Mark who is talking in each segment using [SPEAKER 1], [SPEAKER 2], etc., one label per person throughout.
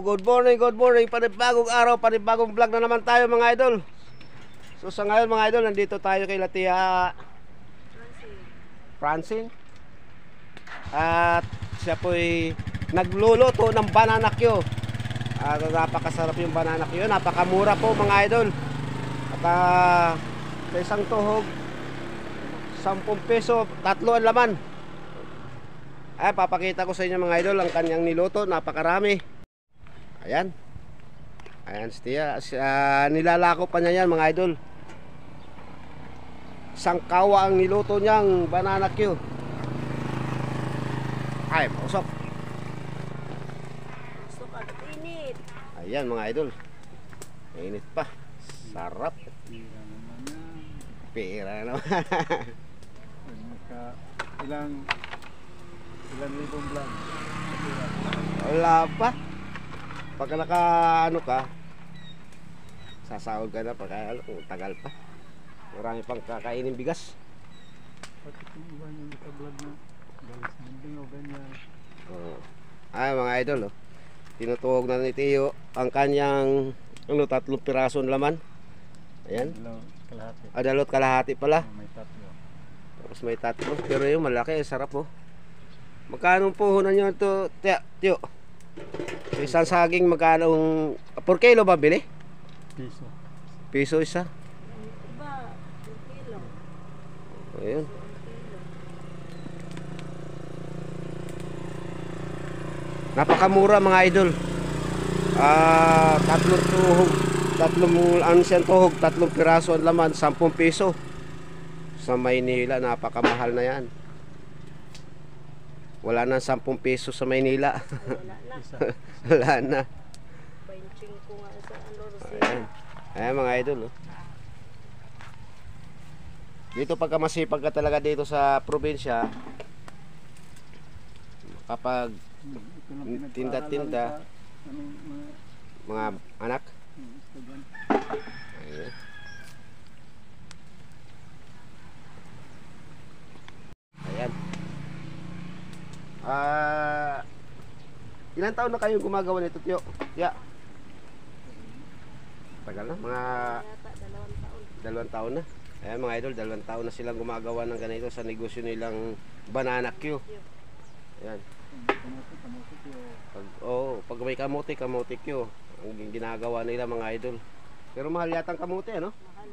[SPEAKER 1] good morning. Panibagong araw, panibagong vlog na naman tayo mga idol. So sa ngayon mga idol, nandito tayo kay Latia Francine. At siya po'y nagluluto ng banana Q. Napakasarap yung banana Q. Napakamura po mga idol. At sa isang tuhog, 10 peso, 3 ang laman. Ay, papakita ko sa inyo mga idol ang kanyang niluto, napakarami. Ayan. Ayan, Stia. Nilalako pa niya yan mga idol. Sangkawa ang niluto niyang banana Q. Ay, mausok.
[SPEAKER 2] Mausok at init.
[SPEAKER 1] Ayan mga idol. Mainit pa. Sarap. Pera naman.
[SPEAKER 3] Ilan libong vlog?
[SPEAKER 1] Wala pa. Pagka naka ano ka, sasahod ka na pagka tagal pa. Marami pang kakainin bigas.
[SPEAKER 3] Bakit yung iba yung naka-vlog na galis munding o ganyan?
[SPEAKER 1] Ay mga idol, tinutuhog na ni Tio ang kanyang 3 pirasong laman. Ayan.
[SPEAKER 3] Dalawat
[SPEAKER 1] Dalawat kalahati
[SPEAKER 3] kalahati.
[SPEAKER 1] pala.
[SPEAKER 3] May tatlo.
[SPEAKER 1] Tapos may 3. Pero yung malaki, sarap oh. Magkano puhunan nyo ito, Tio? Isang saging magkano? Per kilo ba bili?
[SPEAKER 3] Piso.
[SPEAKER 1] Piso isa.
[SPEAKER 2] Iba, 1 kilo.
[SPEAKER 1] Ayun. Napakamura mga idol. Tatlong tuhog, tuhog, 3 piraso ang laman, 10 piso. Sa Maynila, napakamahal na yan. Wala na 10 peso sa Maynila.
[SPEAKER 2] Wala na.
[SPEAKER 1] Wala na.
[SPEAKER 2] 25 nga sa ano,
[SPEAKER 1] Ayan. Ayan mga idol. Dito pagka masipag ka talaga dito sa probinsya, kapag tinda-tinda, mga anak. Ayan. Ayan. Ilang taon na kayo gumagawa nito, Tio? Yeah. Tagal na, mga
[SPEAKER 2] yata 2 taon.
[SPEAKER 1] 2 taon na. Ayan mga idol, 2 taon na silang gumagawa ng ganito sa negosyo nilang banana Q. Ayan. Pag may kamote Q ang ginagawa nila mga idol. Pero mahal yata ang kamote, ano?
[SPEAKER 2] Mahal.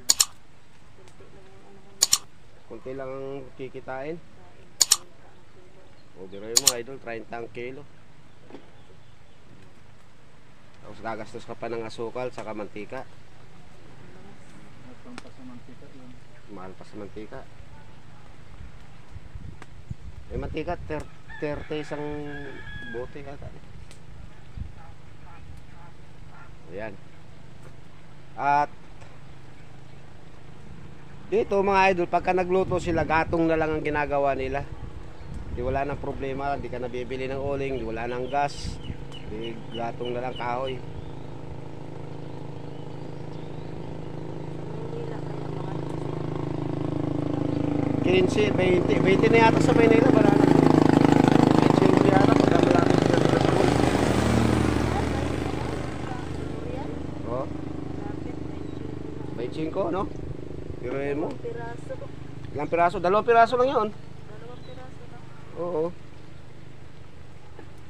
[SPEAKER 1] Kunti lang ang kikitain. O biro yung mga idol, 30 ang kilo. Tapos gagastos ka pa ng asukal saka mantika. Mahal pa sa mantika. May mantika 30 isang bote kata. Ayan. At dito mga idol, pagka nagluto sila, gatong na lang ang ginagawa nila. Di wala nang problema, di ka nabibili ng uling, di wala nang gas, di gatong na lang kahoy.
[SPEAKER 2] Manila kaya mga
[SPEAKER 1] 15, 20 na yata sa Maynila, banana. 15 yata, pagka malaki sila sa Luzon. Oh, 25, no? Piruin mo.
[SPEAKER 2] Piraso.
[SPEAKER 1] Ilang piraso? 2 piraso lang yun.
[SPEAKER 2] 2 piraso na.
[SPEAKER 1] Oo.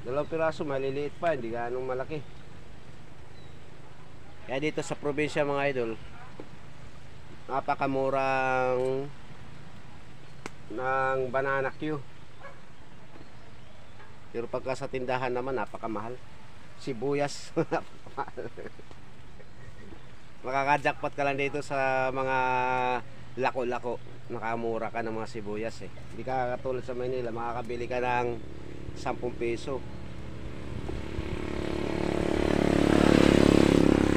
[SPEAKER 1] 2 piraso, maliliit pa, hindi ganong malaki. Kaya dito sa probinsya mga idol, napakamurang ng banana Q. Pero pagka sa tindahan naman, napakamahal. Sibuyas, napakamahal. Makaka-jackpot ka lang dito sa mga lako-lako. Nakamura ka ng mga sibuyas eh. Hindi ka katulad sa Manila, makakabili ka ng 10 peso.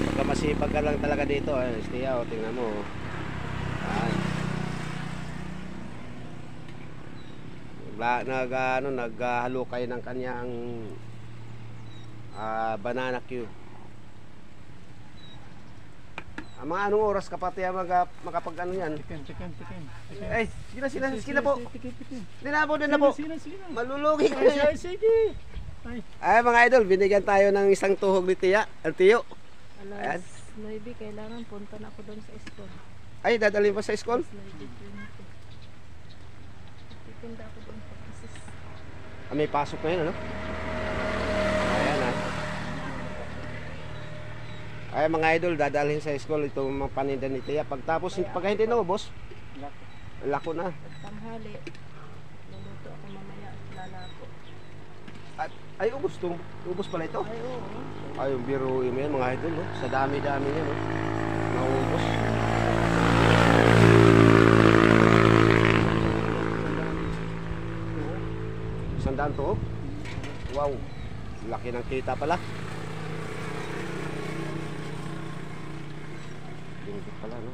[SPEAKER 1] Pagka masipag ka lang talaga dito, Stia, tingnan mo. Naghalo kayo ng kanyang banana Q. Mga anong oras ka pati makapag ano yan?
[SPEAKER 3] Chicken.
[SPEAKER 1] Ay, sige na po.
[SPEAKER 3] Chicken.
[SPEAKER 1] Hindi na po. Malulugi ka na.
[SPEAKER 3] Sige.
[SPEAKER 1] Ay mga idol, binigyan tayo ng isang tuhog ni Tiya, ang Tiyo. Ayan.
[SPEAKER 2] Alas 9, kailangan punta na ako doon sa school.
[SPEAKER 1] Ay, dadalhin pa sa school?
[SPEAKER 2] Alas 9:20. Titinda ako doon sa business.
[SPEAKER 1] Ah, may pasok ngayon, ano? Ayan, ah. Ay, mga idol, dadalhin sa school itong mga paninda ni Tiya. Pagtapos, pag hindi naubos, lako na.
[SPEAKER 2] Tanghali, luluto ako mamaya at lalako.
[SPEAKER 1] At, ay, ubos pala ito.
[SPEAKER 2] Ay, oo.
[SPEAKER 1] Ay, yung biruin mo yan, mga idol, no? Sa dami-dami niya, no? Naubos. Sandaan to, oh. Wow, laki ng kita pala. Lingkit pala, no?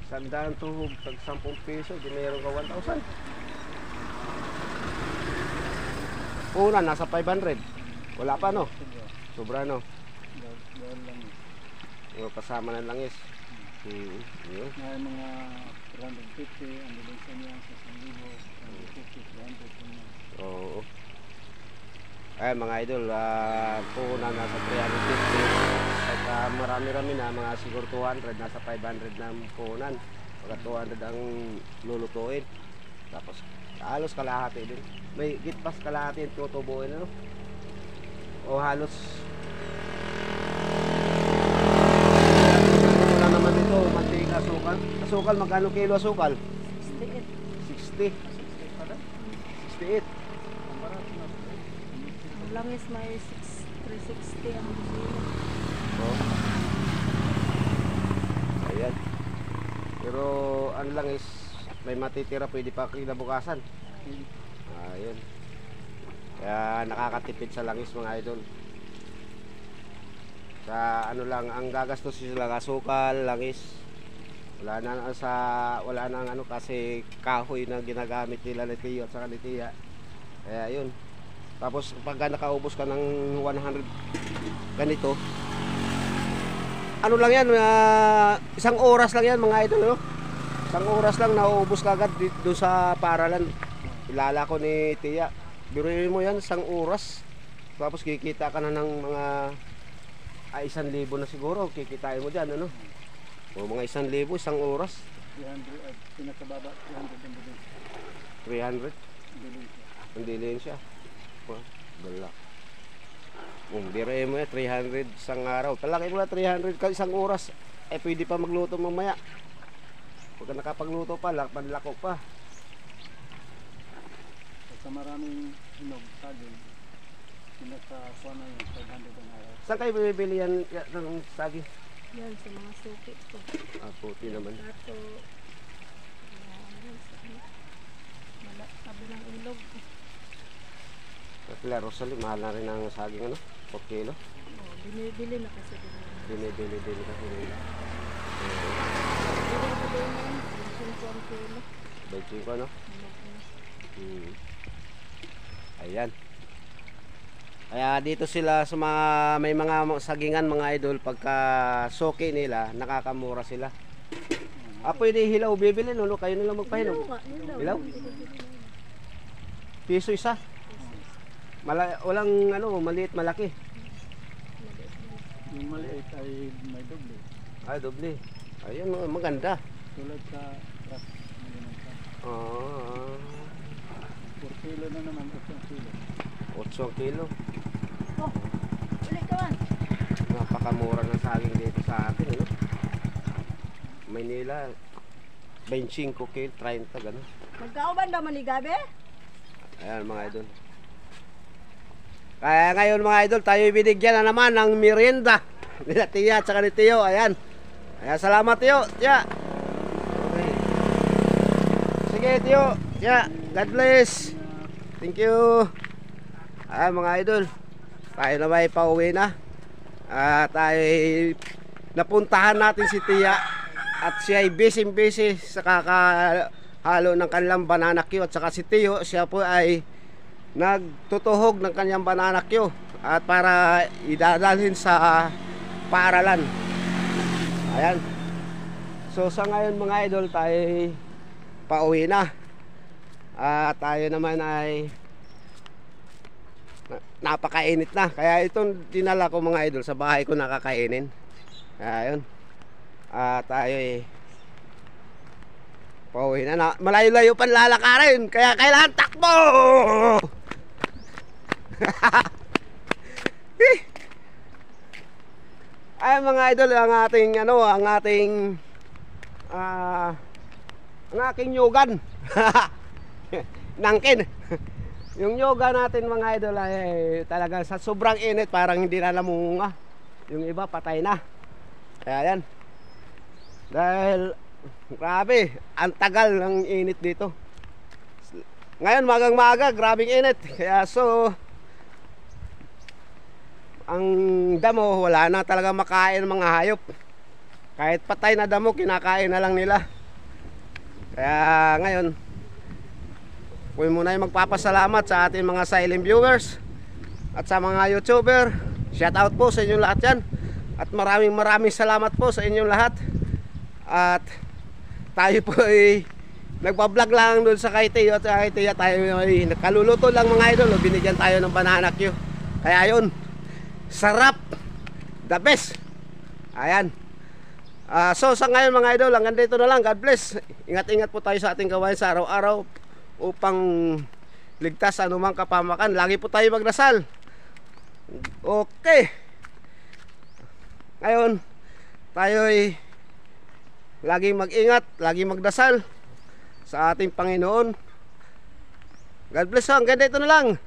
[SPEAKER 1] Sandaan to, tag 10 piso, di mayroon ka 1,000. Una, nasa 500. Wala pa, no? Sobra, no? Yung kasama ng langis. Yun.
[SPEAKER 3] May mga 350, ang bilis niya sa 1,000, 350, 300.
[SPEAKER 1] Oo. Ay mga idol, puhunan nasa 350. At marami-rami na, mga siguro 200, nasa 500 na puhunan. Pagka 200 ang lulutuin. Tapos halos kalahati din. May gitpas kalahati yung tutubuin, ano? O halos wala naman ito, mantika, asukal. Asukal, magkano kilo asukal?
[SPEAKER 2] 68.
[SPEAKER 1] 60. 68.
[SPEAKER 2] Ang langis may 360 ang kilo.
[SPEAKER 1] Oh. Ayan. Pero ano lang is may matitira, pwede pa kinabukasan. Ayun. Kaya nakakatipid sa langis mga idol. Sa ano lang ang gagastos sila, asukal, langis. Wala nang ano kasi kahoy na ginagamit nila ni Tiyo at saka ni Tiya. Kaya yun. Tapos pagka nakaubos ka ng 100 ganito, ano lang yan, isang oras lang yan mga idol, no? Isang oras lang nauubos ka agad dito sa paralan. Ilalako ni Tiya. Biruin mo yan, isang oras. Tapos kikita ka na ng mga 1,000 na siguro. Kikitain mo dyan, ano? O mga 1,000, isang oras.
[SPEAKER 3] 300 at pinakababa 300 ang bilis.
[SPEAKER 1] 300.
[SPEAKER 3] Bilis.
[SPEAKER 1] Ang dilin siya. Balak. Biruin mo yan, 300 isang araw. Palaki mo na 300 ka isang oras. Eh pwede pa magluto mamaya. Pagka nakapagluto pa, panlako pa.
[SPEAKER 3] Sa maraming hinog, saging, pinakakuha na yung 500 ang araw.
[SPEAKER 1] Saan kayo bibili yan ng saging?
[SPEAKER 2] Yan sa mga suki ko.
[SPEAKER 1] Puti naman.
[SPEAKER 2] Dato. Yan sa ano. Sabi ng ilog.
[SPEAKER 1] At La Rosalie, mahal na rin ang saging, ano? 4 kilo.
[SPEAKER 2] Oh, binibili na kasi din.
[SPEAKER 1] Binibili kasi nila.
[SPEAKER 2] Bili ko din yan. 5 kilo.
[SPEAKER 1] 25, ano? Ayan. Kaya dito sila sa mga may mga sagingan mga idol, pagka soki nila, nakakamura sila. Pwede hilaw bibili, no? Kayo nila magpahinog. Hilaw? Piso isa. Walang ano, maliit malaki.
[SPEAKER 3] Yung maliit ay may doble.
[SPEAKER 1] Ay, doble. Ayun, maganda.
[SPEAKER 3] Tulad sa truck. 4 kilo na naman, 8 kilo.
[SPEAKER 1] 8 kilo.
[SPEAKER 2] Oh, ulit ka man.
[SPEAKER 1] Napakamura ng saging dito sa atin, ano? Maynila, 25 kilo, 30, gano'n.
[SPEAKER 2] Magkauban daw manigabe?
[SPEAKER 1] Ayan mga idol. Kaya ngayon mga idol, tayo binigyan na naman ng merienda nila Tiya at saka ni Tiyo. Ayan. Ayan, salamat Tiyo. Tiya. Okay. Sige Tiyo. Tiya, God bless. Thank you. Ayan mga idol, tayo na may pauwi na. Tayo napuntahan natin si Tiya at siya ay busy sa kakahalo ng kanilang banana Q. At saka si Tiyo, siya po ay nagtutuhog ng kanyang banana Q at para idadalhin sa paaralan. Ayan. So sa ngayon mga idol, tayo pauwi na. At tayo naman ay napakainit na. Kaya itong dinala ko mga idol, sa bahay ko nakakainin. Kaya yun. Tayo pauwi na. Malayo-layo pan lalakarin. Kaya kailangan takbo. Ay mga idol, ang aking yogan. Nangkin. Yung yoga natin mga idol ay talaga sa sobrang init parang hindi na namunga. Yung iba patay na. Kaya yan. Dahil grabe, ang tagal ng init dito. Ngayon magang-maga, grabing init. Kaya ang damo wala na talaga makain ng mga hayop. Kahit patay na damo, kinakain na lang nila. Kaya ngayon huwag muna yung magpapasalamat sa ating mga silent viewers at sa mga YouTuber. Shout out po sa inyong lahat yan. At maraming salamat po sa inyong lahat. At tayo po ay nagbablog lang doon sa kay Teo at kay Tia. Tayo ay nakaluluto lang mga idol. Binigyan tayo ng banana Q. Kaya yun, sarap, the best. Ayan. So sa ngayon mga idol, hanggang dito na lang. God bless. Ingat-ingat po tayo sa ating gawain sa araw-araw upang ligtas sa anumang kapamakan. Lagi po tayo magdasal. Okay. Ngayon, tayo ay laging mag-ingat, laging magdasal sa ating Panginoon. God bless. Hanggang dito na lang.